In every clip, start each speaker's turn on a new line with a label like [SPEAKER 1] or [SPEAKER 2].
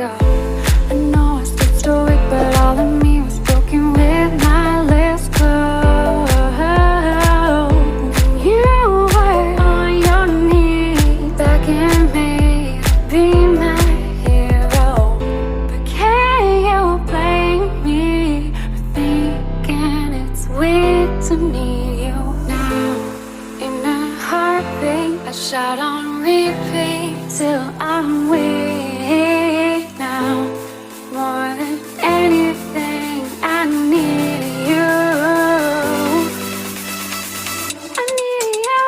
[SPEAKER 1] go. I know I stood stoic, but all of me was broken with my lips closed. And you were on your knees, begging me to be my hero. But can you blame me for thinking it's weird to need you now? In a heartbeat, I shout on repeat till I'm weak now. More than anything, I need you. I need you.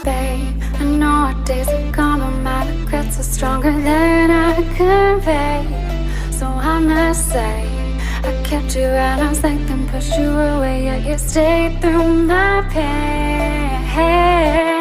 [SPEAKER 1] Babe, I know our days are gone, but my regrets are stronger than I convey. So I must say, I kept you at arm's length and pushed you away, yet you stayed through my pain.